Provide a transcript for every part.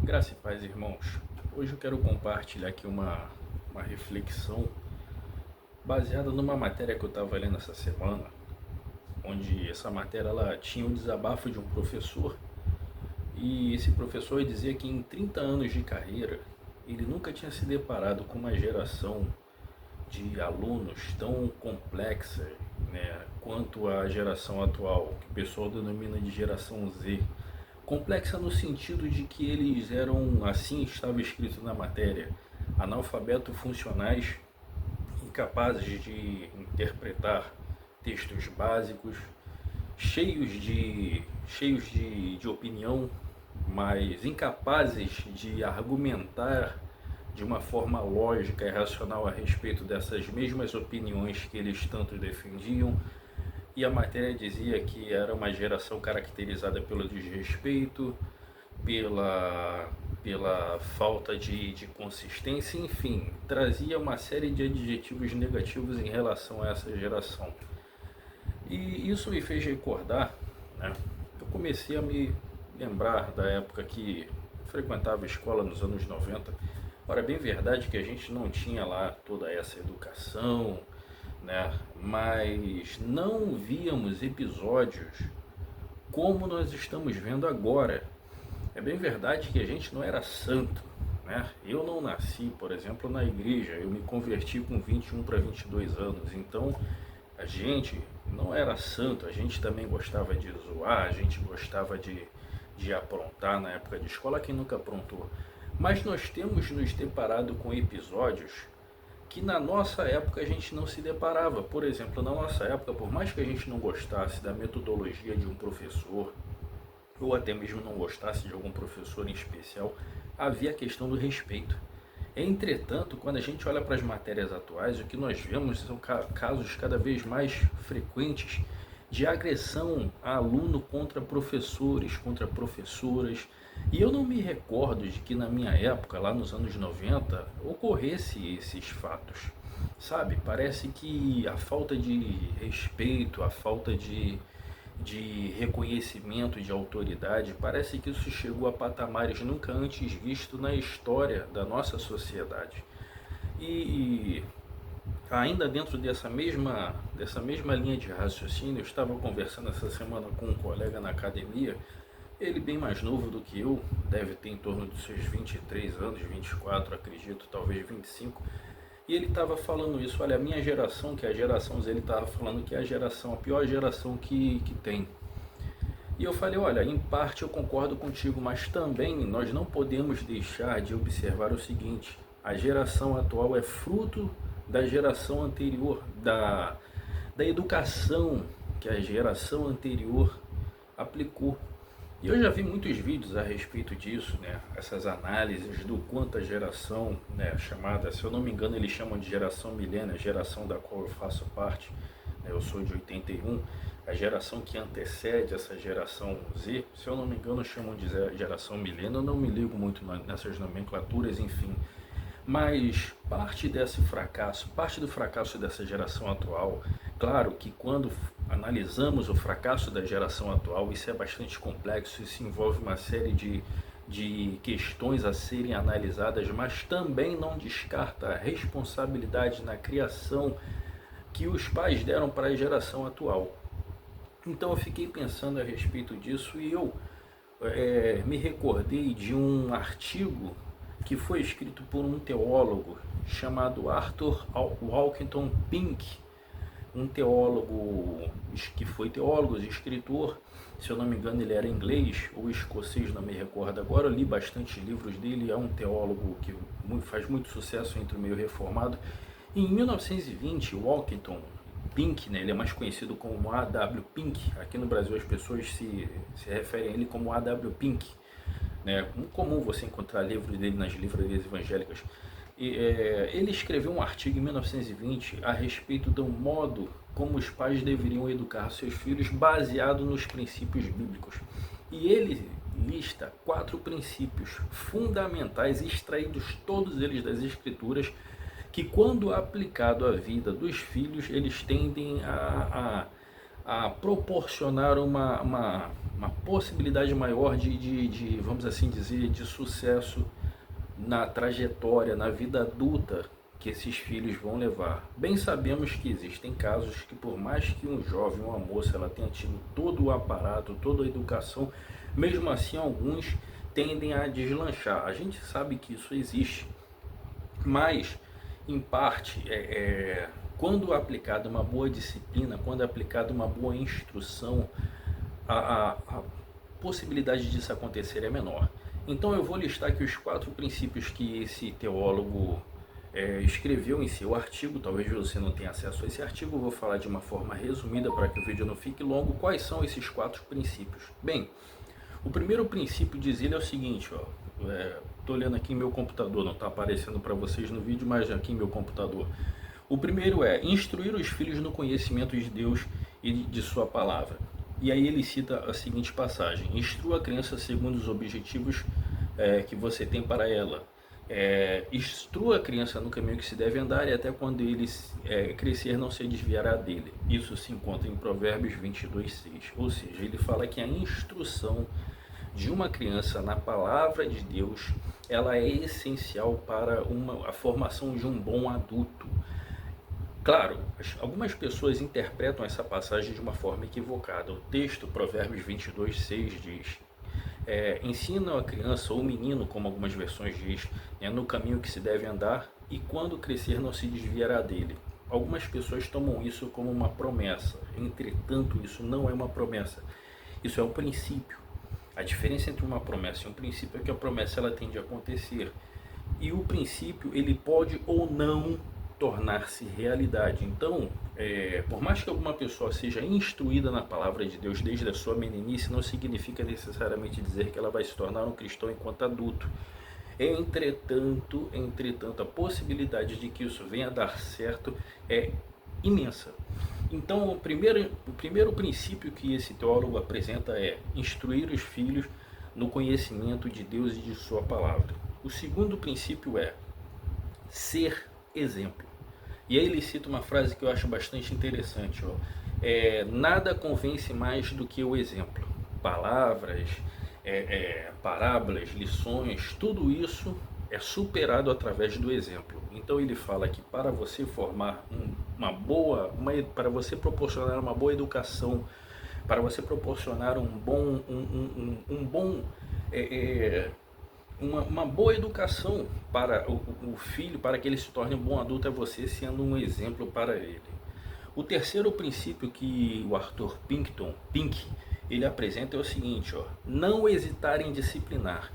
Graça e paz, irmãos. Hoje eu quero compartilhar aqui uma reflexão baseada numa matéria que eu estava lendo essa semana, onde essa matéria ela tinha um desabafo de um professor, e esse professor dizia que em 30 anos de carreira ele nunca tinha se deparado com uma geração de alunos tão complexa, né, quanto a geração atual, que o pessoal denomina de geração Z. Complexa no sentido de que eles eram, assim estava escrito na matéria, analfabetos funcionais, incapazes de interpretar textos básicos, cheios de opinião, mas incapazes de argumentar de uma forma lógica e racional a respeito dessas mesmas opiniões que eles tanto defendiam. E a matéria dizia que era uma geração caracterizada pelo desrespeito, pela falta de consistência, enfim, trazia uma série de adjetivos negativos em relação a essa geração. E isso me fez recordar, né? Eu comecei a me lembrar da época que frequentava a escola nos anos 90. Ora, é bem verdade que a gente não tinha lá toda essa educação, né? Mas não víamos episódios como nós estamos vendo agora. É bem verdade que a gente não era santo, né? Eu não nasci, por exemplo, na igreja, eu me converti com 21 para 22 anos, então a gente não era santo, a gente também gostava de zoar, a gente gostava de aprontar na época de escola, quem nunca aprontou. Mas nós temos nos deparado com episódios que na nossa época a gente não se deparava. Por exemplo, na nossa época, por mais que a gente não gostasse da metodologia de um professor, ou até mesmo não gostasse de algum professor em especial, havia a questão do respeito. Entretanto, quando a gente olha para as matérias atuais, o que nós vemos são casos cada vez mais frequentes de agressão a aluno contra professores, contra professoras. E eu não me recordo de que na minha época, lá nos anos 90, ocorresse esses fatos. Sabe, parece que a falta de respeito, a falta de reconhecimento de autoridade, parece que isso chegou a patamares nunca antes vistos na história da nossa sociedade. E ainda dentro dessa mesma linha de raciocínio, eu estava conversando essa semana com um colega na academia, ele bem mais novo do que eu, deve ter em torno dos seus 23 anos, 24, acredito, talvez 25. E ele estava falando isso, olha, a minha geração, que é a geração Z, ele estava falando que é a pior geração que tem. E eu falei, olha, em parte eu concordo contigo, mas também nós não podemos deixar de observar o seguinte: a geração atual é fruto da geração anterior, da educação que a geração anterior aplicou. E eu já vi muitos vídeos a respeito disso, né? Essas análises do quanto a geração, né, chamada, se eu não me engano, eles chamam de geração milênio, a geração da qual eu faço parte, né? Eu sou de 81, a geração que antecede essa geração Z, se eu não me engano, chamam de geração milênio, eu não me ligo muito nessas nomenclaturas, enfim. Mas parte do fracasso dessa geração atual, claro que quando analisamos o fracasso da geração atual, isso é bastante complexo, isso envolve uma série de questões a serem analisadas, mas também não descarta a responsabilidade na criação que os pais deram para a geração atual. Então eu fiquei pensando a respeito disso e eu me recordei de um artigo que foi escrito por um teólogo chamado Arthur Walkington Pink, um teólogo que foi teólogo e escritor, se eu não me engano ele era inglês ou escocês, não me recordo agora, eu li bastante livros dele, é um teólogo que faz muito sucesso entre o meio reformado. Em 1920, Walkington Pink, né, ele é mais conhecido como A.W. Pink, aqui no Brasil as pessoas se referem a ele como A.W. Pink, né? Muito comum você encontrar livros dele nas livrarias evangélicas. Ele escreveu um artigo em 1920 a respeito do modo como os pais deveriam educar seus filhos baseado nos princípios bíblicos. E ele lista 4 princípios fundamentais, extraídos todos eles das escrituras, que quando aplicado à vida dos filhos, eles tendem a proporcionar uma possibilidade maior de, vamos assim dizer, de sucesso na trajetória, na vida adulta que esses filhos vão levar. Bem sabemos que existem casos que por mais que um jovem, uma moça, ela tenha tido todo o aparato, toda a educação, mesmo assim alguns tendem a deslanchar. A gente sabe que isso existe, mas em parte, quando aplicada uma boa disciplina, quando aplicada uma boa instrução, a possibilidade disso acontecer é menor. Então eu vou listar aqui os 4 princípios que esse teólogo escreveu em seu artigo. Talvez você não tenha acesso a esse artigo, eu vou falar de uma forma resumida para que o vídeo não fique longo. Quais são esses 4 princípios? Bem, o primeiro princípio diz ele é o seguinte, estou olhando aqui em meu computador, não está aparecendo para vocês no vídeo, mas aqui em meu computador. O primeiro é instruir os filhos no conhecimento de Deus e de sua palavra. E aí ele cita a seguinte passagem: instrua a criança segundo os objetivos que você tem para ela. Instrua a criança no caminho que se deve andar, e até quando ele crescer não se desviará dele. Isso se encontra em Provérbios 22:6. Ou seja, ele fala que a instrução de uma criança na palavra de Deus, ela é essencial para a formação de um bom adulto. Claro, algumas pessoas interpretam essa passagem de uma forma equivocada. O texto, Provérbios 22:6, diz: ensina a criança ou o menino, como algumas versões diz, no caminho que se deve andar, e quando crescer não se desviará dele. Algumas pessoas tomam isso como uma promessa. Entretanto, isso não é uma promessa. Isso é um princípio. A diferença entre uma promessa e um princípio é que a promessa ela tende a acontecer. E o princípio ele pode ou não tornar-se realidade. Então, por mais que alguma pessoa seja instruída na palavra de Deus desde a sua meninice, não significa necessariamente dizer que ela vai se tornar um cristão enquanto adulto. Entretanto, a possibilidade de que isso venha a dar certo é imensa. Então, o primeiro princípio que esse teólogo apresenta é instruir os filhos no conhecimento de Deus e de sua palavra. O segundo princípio é ser exemplo. E aí ele cita uma frase que eu acho bastante interessante. Nada convence mais do que o exemplo. Palavras, parábolas, lições, tudo isso é superado através do exemplo. Então ele fala que para você formar para você proporcionar uma boa educação, para você proporcionar uma boa educação para o filho, para que ele se torne um bom adulto, é você sendo um exemplo para ele. O terceiro princípio que o Arthur Pink ele apresenta é o seguinte: não hesitar em disciplinar.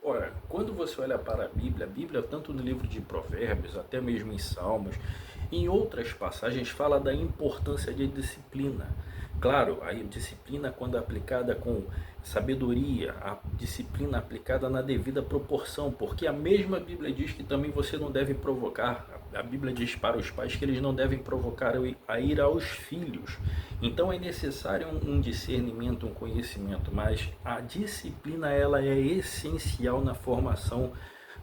Ora, quando você olha para a Bíblia, tanto no livro de Provérbios, até mesmo em Salmos, em outras passagens, fala da importância de disciplina. Claro, a disciplina, quando aplicada com sabedoria, a disciplina aplicada na devida proporção, porque a mesma Bíblia diz que também você não deve provocar. A Bíblia diz para os pais que eles não devem provocar a ira aos filhos. Então é necessário um discernimento, um conhecimento, mas a disciplina ela é essencial na formação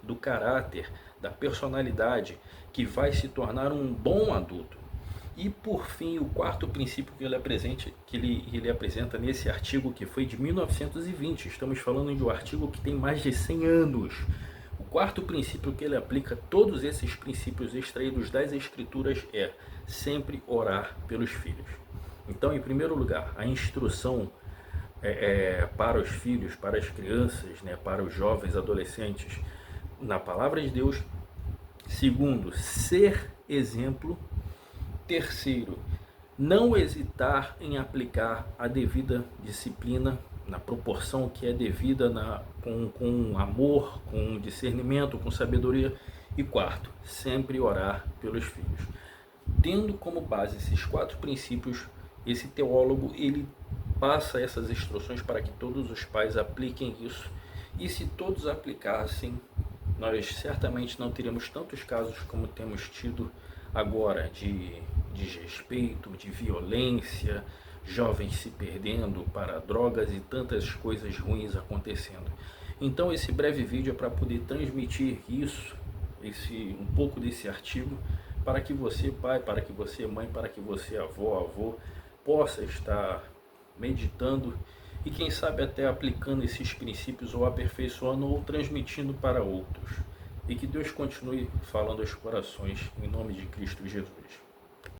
do caráter, da personalidade, que vai se tornar um bom adulto. E por fim, o quarto princípio que ele apresenta nesse artigo, que foi de 1920, estamos falando de um artigo que tem mais de 100 anos. O quarto princípio que ele aplica, todos esses princípios extraídos das escrituras, é sempre orar pelos filhos. Então, em primeiro lugar, a instrução para os filhos, para as crianças, para os jovens, adolescentes, na palavra de Deus. Segundo, ser exemplo. Terceiro, não hesitar em aplicar a devida disciplina na proporção que é devida, com amor, com discernimento, com sabedoria. E quarto, sempre orar pelos filhos. Tendo como base esses 4 princípios, esse teólogo ele passa essas instruções para que todos os pais apliquem isso. E se todos aplicassem, nós certamente não teríamos tantos casos como temos tido agora de desrespeito, de violência, jovens se perdendo para drogas e tantas coisas ruins acontecendo. Então esse breve vídeo é para poder transmitir isso, um pouco desse artigo, para que você pai, para que você mãe, para que você avó, possa estar meditando e quem sabe até aplicando esses princípios ou aperfeiçoando ou transmitindo para outros. E que Deus continue falando aos corações em nome de Cristo Jesus.